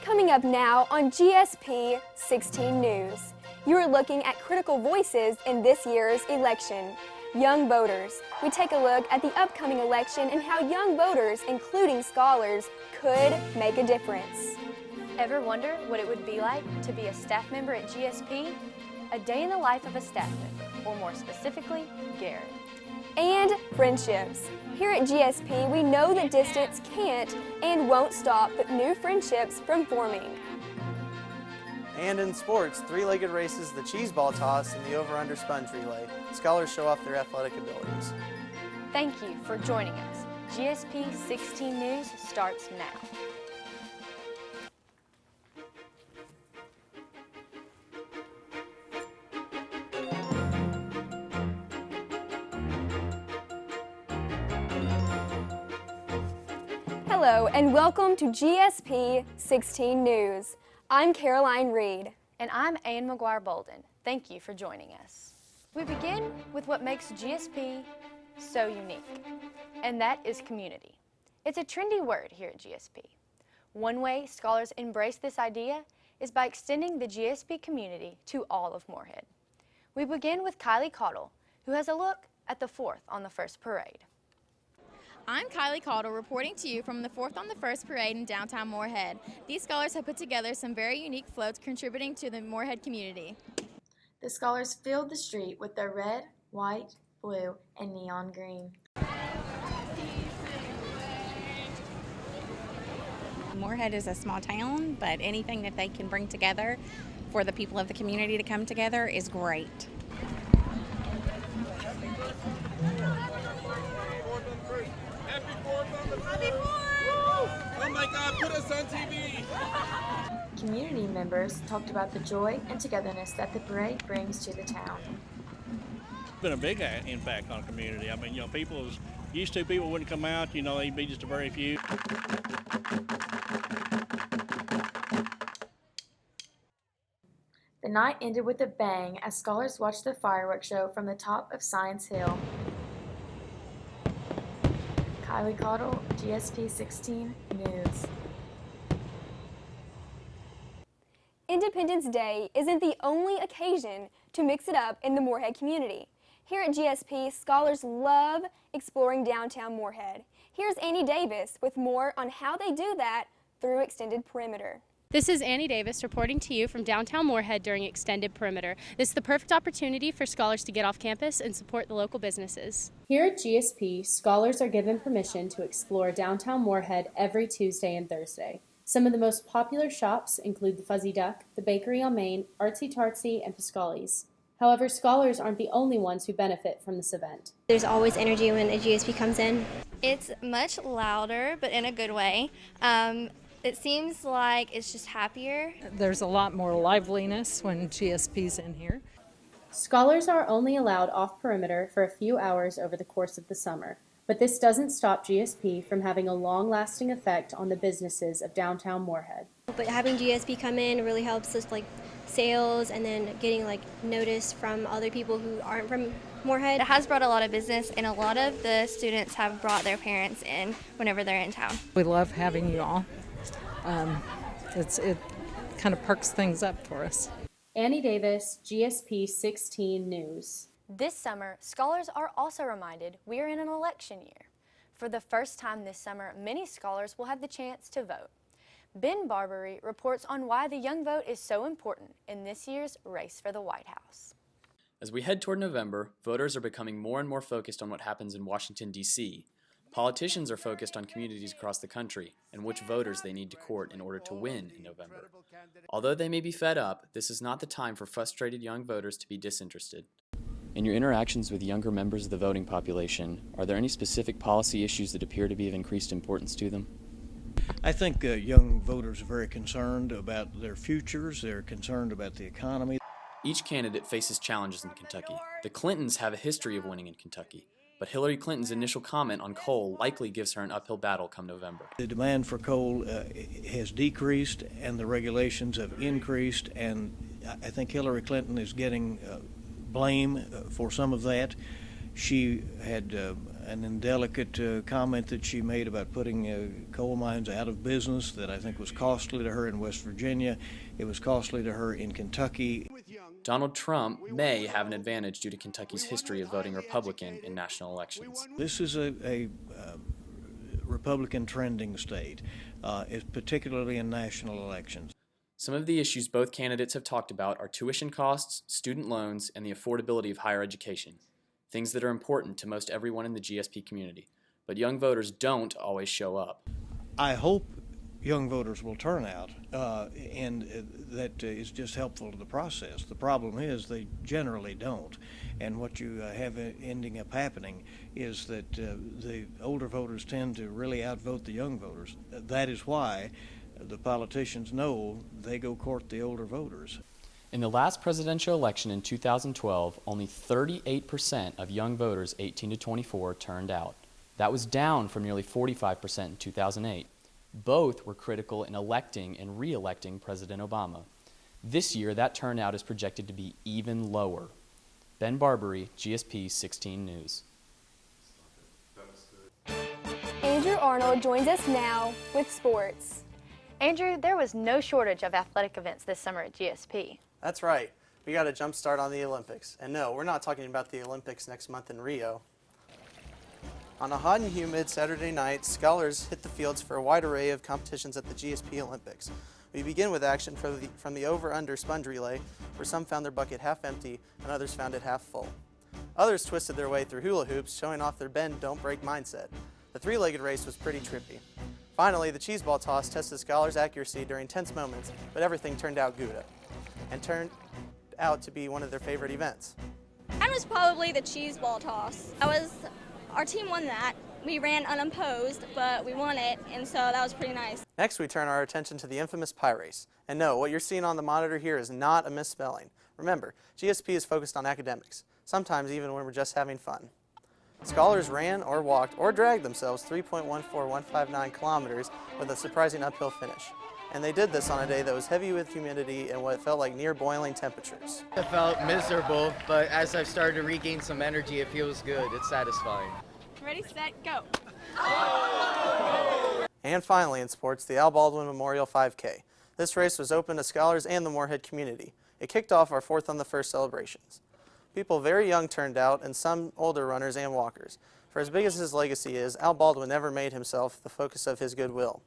Coming up now on GSP 16 News, you are looking at critical voices in this year's election. Young voters. We take a look at the upcoming election and how young voters, including scholars, could make a difference. Ever wonder what it would be like to be a staff member at GSP? A day in the life of a staff member, or more specifically, Garrett. And friendships. Here at GSP, we know that distance can't and won't stop new friendships from forming. And in sports, three-legged races, the cheese ball toss, and the over-under sponge relay, scholars show off their athletic abilities. Thank you for joining us. GSP 16 News starts now. Hello and welcome to GSP 16 News. I'm Caroline Reed. And I'm Ann McGuire Bolden. Thank you for joining us. We begin with what makes GSP so unique, and that is community. It's a trendy word here at GSP. One way scholars embrace this idea is by extending the GSP community to all of Moorhead. We begin with Kylie Caudill, who has a look at the 4th on the 1st Parade. I'm Kylie Caudill reporting to you from the 4th on the 1st Parade in downtown Moorhead. These scholars have put together some very unique floats contributing to the Moorhead community. The scholars filled the street with their red, white, blue, and neon green. Moorhead is a small town, but anything that they can bring together for the people of the community to come together is great. Happy 4th! Oh my God, put us on TV! Community members talked about the joy and togetherness that the parade brings to the town. It's been a big impact on the community. I mean, people used to people wouldn't come out, they'd be just a very few. The night ended with a bang as scholars watched the fireworks show from the top of Science Hill. Kylie Caudill, GSP 16 News. Independence Day isn't the only occasion to mix it up in the Moorhead community. Here at GSP, scholars love exploring downtown Moorhead. Here's Annie Davis with more on how they do that through Extended Perimeter. This is Annie Davis reporting to you from downtown Moorhead during Extended Perimeter. This is the perfect opportunity for scholars to get off campus and support the local businesses. Here at GSP, scholars are given permission to explore downtown Moorhead every Tuesday and Thursday. Some of the most popular shops include the Fuzzy Duck, the Bakery on Main, Artsy Tartsy, and Pascali's. However, scholars aren't the only ones who benefit from this event. There's always energy when a GSP comes in. It's much louder, but in a good way. It seems like it's just happier. There's a lot more liveliness when GSP's in here. Scholars are only allowed off perimeter for a few hours over the course of the summer, but this doesn't stop GSP from having a long-lasting effect on the businesses of downtown Moorhead. But having GSP come in really helps us sales and then getting notice from other people who aren't from Moorhead. It has brought a lot of business, and a lot of the students have brought their parents in whenever they're in town. We love having you all. It kind of perks things up for us. Annie Davis, GSP 16 News. This summer, scholars are also reminded we are in an election year. For the first time this summer, many scholars will have the chance to vote. Ben Barbary reports on why the young vote is so important in this year's race for the White House. As we head toward November, voters are becoming more and more focused on what happens in Washington, D.C. Politicians are focused on communities across the country and which voters they need to court in order to win in November. Although they may be fed up, this is not the time for frustrated young voters to be disinterested. In your interactions with younger members of the voting population, are there any specific policy issues that appear to be of increased importance to them? I think young voters are very concerned about their futures. They're concerned about the economy. Each candidate faces challenges in Kentucky. The Clintons have a history of winning in Kentucky, but Hillary Clinton's initial comment on coal likely gives her an uphill battle come November. The demand for coal has decreased and the regulations have increased, and I think Hillary Clinton is getting blame for some of that. She had an indelicate comment that she made about putting coal mines out of business that I think was costly to her in West Virginia. It was costly to her in Kentucky. Donald Trump may have an advantage due to Kentucky's history of voting Republican in national elections. This is a Republican trending state, particularly in national elections. Some of the issues both candidates have talked about are tuition costs, student loans, and the affordability of higher education, things that are important to most everyone in the GSP community. But young voters don't always show up. I hope young voters will turn out, and that is just helpful to the process. The problem is they generally don't. And what you have ending up happening is that the older voters tend to really outvote the young voters. That is why the politicians know they go court the older voters. In the last presidential election in 2012, only 38% of young voters 18 to 24 turned out. That was down from nearly 45% in 2008. Both were critical in electing and re-electing President Obama. This year, that turnout is projected to be even lower. Ben Barbary, GSP 16 News. Andrew Arnold joins us now with sports. Andrew, there was no shortage of athletic events this summer at GSP. That's right. We got a jump start on the Olympics. And no, we're not talking about the Olympics next month in Rio. On a hot and humid Saturday night, scholars hit the fields for a wide array of competitions at the GSP Olympics. We begin with action from the over-under sponge relay, where some found their bucket half empty and others found it half full. Others twisted their way through hula hoops, showing off their bend, don't break mindset. The three-legged race was pretty trippy. Finally, the cheese ball toss tested scholars' accuracy during tense moments, but everything turned out good and turned out to be one of their favorite events. Mine was probably the cheese ball toss. Our team won that. We ran unopposed, but we won it, and so that was pretty nice. Next, we turn our attention to the infamous pie race. And no, what you're seeing on the monitor here is not a misspelling. Remember, GSP is focused on academics, sometimes even when we're just having fun. Scholars ran or walked or dragged themselves 3.14159 kilometers with a surprising uphill finish. And they did this on a day that was heavy with humidity and what felt like near boiling temperatures. I felt miserable, but as I've started to regain some energy, it feels good. It's satisfying. Ready, set, go. And finally in sports, the Al Baldwin Memorial 5K. This race was open to scholars and the Moorhead community. It kicked off our 4th on the 1st celebrations. People very young turned out, and some older runners and walkers. For as big as his legacy is, Al Baldwin never made himself the focus of his goodwill.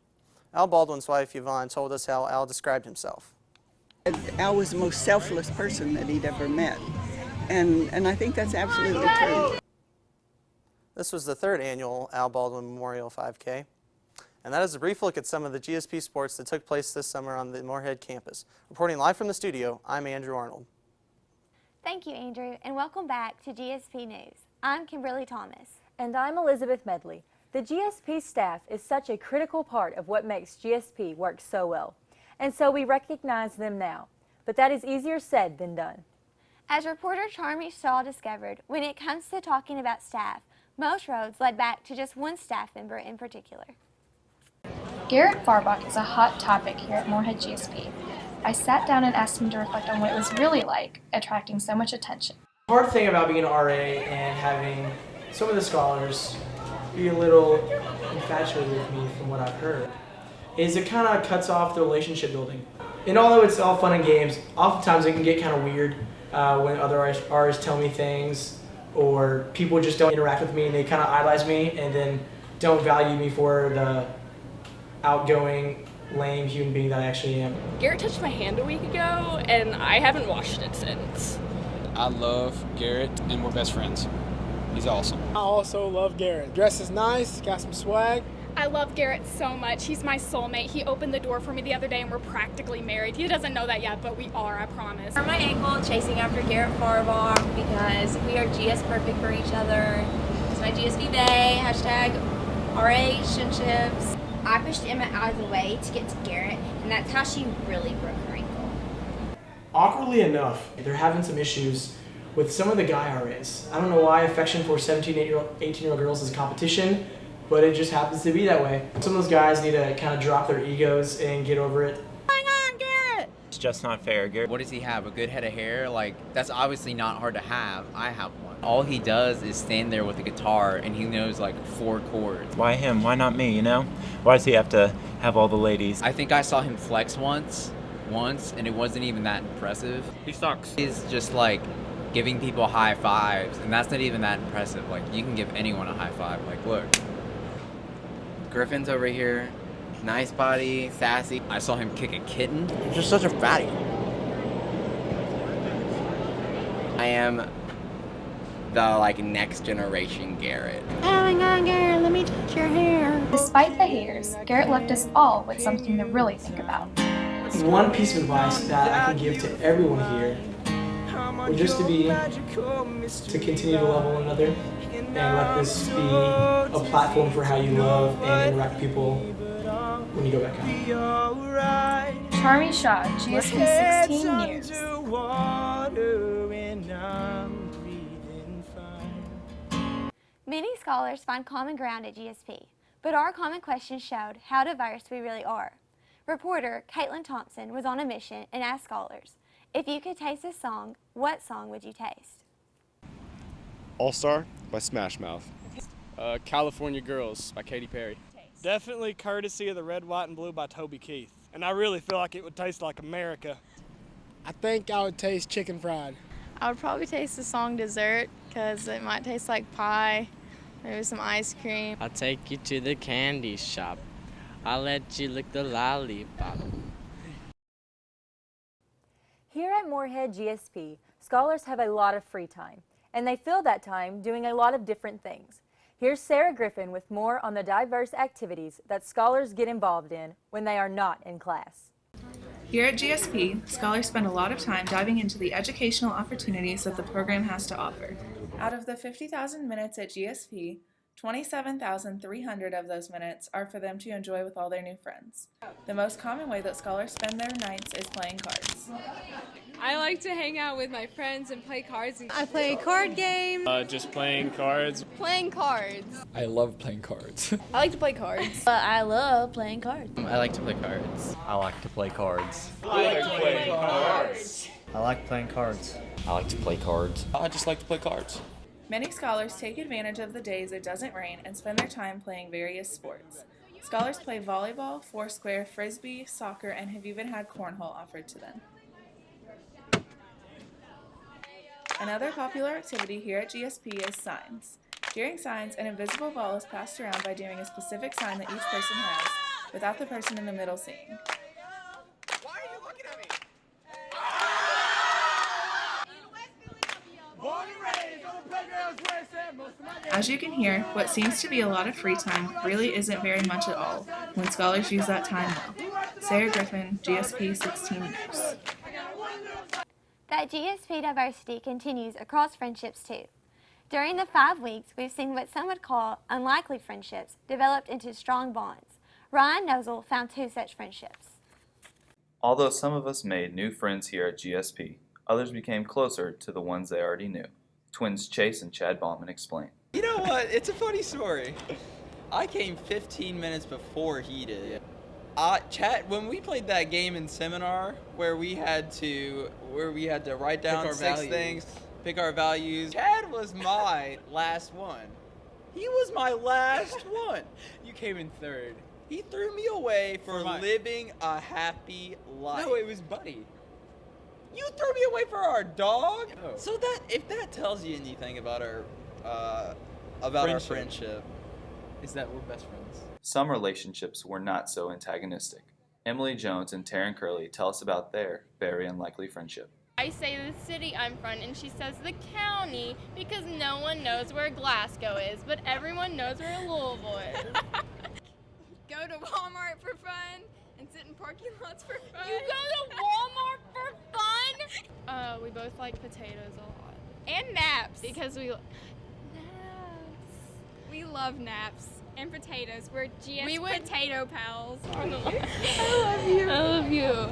Al Baldwin's wife, Yvonne, told us how Al described himself. Al was the most selfless person that he'd ever met, and I think that's absolutely true. This was the 3rd annual Al Baldwin Memorial 5K, and that is a brief look at some of the GSP sports that took place this summer on the Moorhead campus. Reporting live from the studio, I'm Andrew Arnold. Thank you, Andrew, and welcome back to GSP News. I'm Kimberly Thomas. And I'm Elizabeth Medley. The GSP staff is such a critical part of what makes GSP work so well, and so we recognize them now. But that is easier said than done. As reporter Charmy Shaw discovered, when it comes to talking about staff, most roads led back to just one staff member in particular. Garrett Farbach is a hot topic here at Moorhead GSP. I sat down and asked him to reflect on what it was really like attracting so much attention. The hard thing about being an RA and having some of the scholars be a little infatuated with me from what I've heard is it kind of cuts off the relationship building. And although it's all fun and games, oftentimes it can get kind of weird when other RAs tell me things or people just don't interact with me and they kind of idolize me and then don't value me for the outgoing, lame human being that I actually am. Garrett touched my hand a week ago, and I haven't washed it since. I love Garrett, and we're best friends. He's awesome. I also love Garrett. Dresses nice, got some swag. I love Garrett so much. He's my soulmate. He opened the door for me the other day, and we're practically married. He doesn't know that yet, but we are, I promise. I hurt my ankle chasing after Garrett Farbach because we are GS perfect for each other. It's my GSP day, #RAtionships. I pushed Emma out of the way to get to Garrett, and that's how she really broke her ankle. Awkwardly enough, they're having some issues with some of the guy RAs. I don't know why affection for 17, 18-year-old girls is a competition, but it just happens to be that way. Some of those guys need to kind of drop their egos and get over it. What's going on, Garrett? It's just not fair. Garrett, what does he have? A good head of hair? Like, that's obviously not hard to have. I have one. All he does is stand there with a guitar and he knows like 4 chords. why him? Why not me, you know? Why does he have to have all the ladies? I think I saw him flex once, and it wasn't even that impressive. He sucks. He's just like giving people high fives, and that's not even that impressive. Like, you can give anyone a high five. Like, look. Griffin's over here. Nice body, sassy. I saw him kick a kitten. He's just such a fatty. I am the next generation Garrett. Oh my god, Garrett, let me touch your hair. Despite the haters, Garrett left us all with something to really think about. One piece of advice that I can give to everyone here would just to continue to love one another and let this be a platform for how you love and interact with people when you go back out. Charmy Shaw, GSP 16 News. Many scholars find common ground at GSP, but our common questions showed how diverse we really are. Reporter Caitlin Thompson was on a mission and asked scholars, if you could taste a song, what song would you taste? All Star by Smash Mouth. California Girls by Katy Perry. Definitely Courtesy of the Red, White, and Blue by Toby Keith. And I really feel like it would taste like America. I think I would taste Chicken Fried. I would probably taste the song Dessert because it might taste like pie, maybe some ice cream. I'll take you to the candy shop. I'll let you lick the lollipop. Here at Moorhead GSP, scholars have a lot of free time, and they fill that time doing a lot of different things. Here's Sarah Griffin with more on the diverse activities that scholars get involved in when they are not in class. Here at GSP, scholars spend a lot of time diving into the educational opportunities that the program has to offer. Out of the 50,000 minutes at GSP, 27,300 of those minutes are for them to enjoy with all their new friends. The most common way that scholars spend their nights is playing cards. I like to hang out with my friends and play cards. I play card games. Just playing cards. Playing cards. I love playing cards. I like to play cards. I love playing cards. I like to play cards. I like to play cards. I like to play cards. I like playing cards. I like to play cards. I just like to play cards. Many scholars take advantage of the days it doesn't rain and spend their time playing various sports. Scholars play volleyball, foursquare, frisbee, soccer, and have even had cornhole offered to them. Another popular activity here at GSP is signs. During signs, an invisible ball is passed around by doing a specific sign that each person has, without the person in the middle seeing. As you can hear, what seems to be a lot of free time really isn't very much at all when scholars use that time well. Sarah Griffin, GSP 16 News. That GSP diversity continues across friendships too. During the 5 weeks, we've seen what some would call unlikely friendships developed into strong bonds. Ryan Nozel found 2 such friendships. Although some of us made new friends here at GSP, others became closer to the ones they already knew. Twins Chase and Chad Bauman explain. You know what? It's a funny story. I came 15 minutes before he did. Chad, when we played that game in seminar where we had to write down 6 things, pick our values. Chad was my last one. He was my last one. You came in third. He threw me away for living a happy life. No, it was Buddy. You threw me away for our dog? Oh. So that if that tells you anything about our friendship, is that we're best friends. Some relationships were not so antagonistic. Emily Jones and Taryn Curley tell us about their very unlikely friendship. I say the city I'm from, and she says the county because no one knows where Glasgow is, but everyone knows where Louisville is. Go to Walmart for fun and sit in parking lots for fun. You go to Walmart for fun? We both like potatoes a lot. And naps. Because we love naps. And potatoes. We're potato pals. I love you. I love you.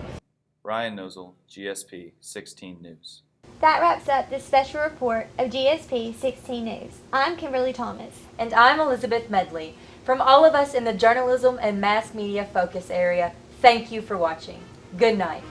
Ryan Nozel, GSP 16 News. That wraps up this special report of GSP 16 News. I'm Kimberly Thomas. And I'm Elizabeth Medley. From all of us in the journalism and mass media focus area, thank you for watching. Good night.